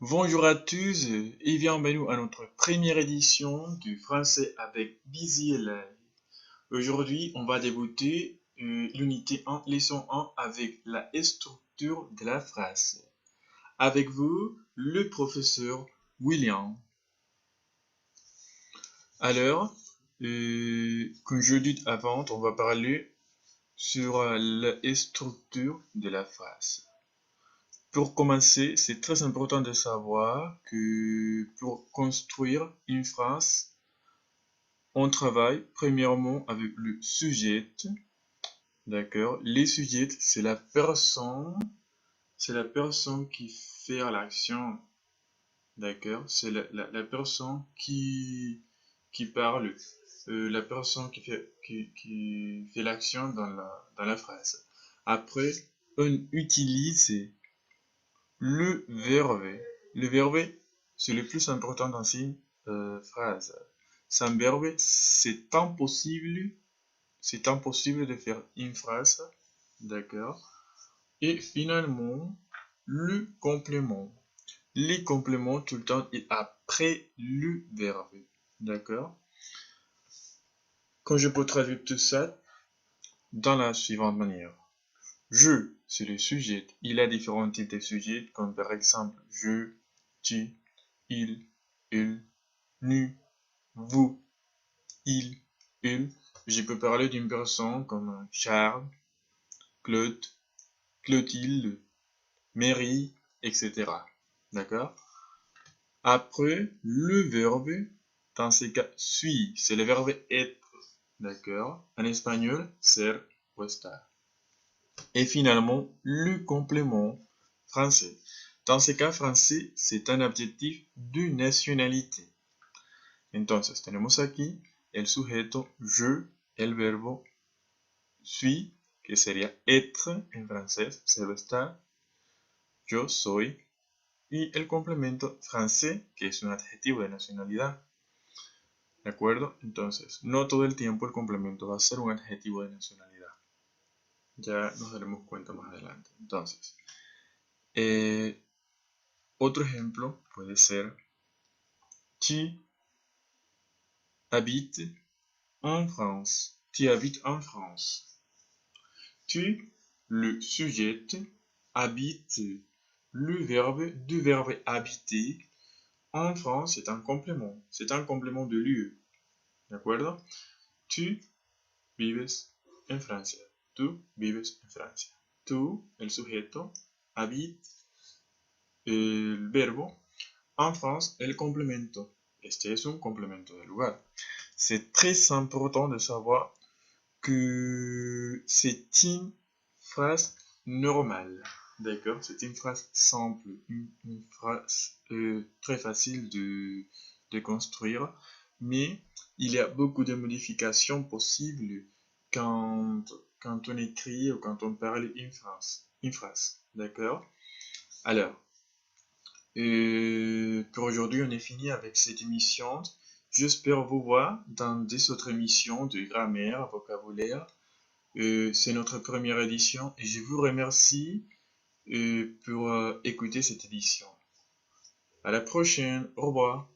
Bonjour à tous et bienvenue à notre première édition du français avec Busy Live. Aujourd'hui, on va débuter l'unité 1, leçon 1 avec la structure de la phrase. Avec vous, le professeur William. Alors, comme je dis avant, on va parler sur la structure de la phrase. Pour commencer, c'est très important de savoir que pour construire une phrase, on travaille premièrement avec le sujet. D'accord? Les sujets, c'est la personne qui fait l'action. D'accord? C'est la personne qui parle, la personne qui fait l'action dans la phrase. Après, on utilise le verbe. Le verbe, c'est le plus important dans une phrase. Sans verbe, c'est impossible de faire une phrase. D'accord? Et finalement, le complément. Les compléments tout le temps est après le verbe. D'accord? Quand je peux traduire tout ça dans la suivante manière. Je, c'est le sujet. Il a différents types de sujets, comme par exemple je, tu, il, nous, vous, il, elle. Je peux parler d'une personne comme Charles, Claude, Clotilde, Mary, etc. D'accord? Après, le verbe, dans ces cas, suis, c'est le verbe être. D'accord? En espagnol, ser ou estar. Et finalement, le complément français. Dans ce cas français, c'est un adjectif de nationalité. Entonces, tenemos aquí el sujeto je, el verbo suis, que sería être en francés, ser o estar, yo soy, y el complemento français, que es un adjetivo de nacionalidad. ¿De acuerdo? Entonces, no todo el tiempo el complemento va a ser un adjetivo de nacionalidad. Ya nos daremos cuenta más adelante. Entonces, otro ejemplo puede ser tu habites en France. Tu habites en France. Tu, le sujet, habite, le verbe, du verbe habiter. En France, c'est un complément. C'est un complément de lieu. D'accord? Tu vives en Francia. Tu vives en Francia. Tu, el sujeto, habite, el verbo. En France, el complemento. Este es un complemento de lugar. C'est très important de savoir que c'est une phrase normale. D'accord? C'est une phrase simple, une phrase très facile de construire, mais il y a beaucoup de modifications possibles quand on écrit ou quand on parle une phrase. D'accord? Alors, pour aujourd'hui, on est fini avec cette émission. J'espère vous voir dans des autres émissions de grammaire, vocabulaire. C'est notre première édition et je vous remercie pour écouter cette édition. À la prochaine, au revoir.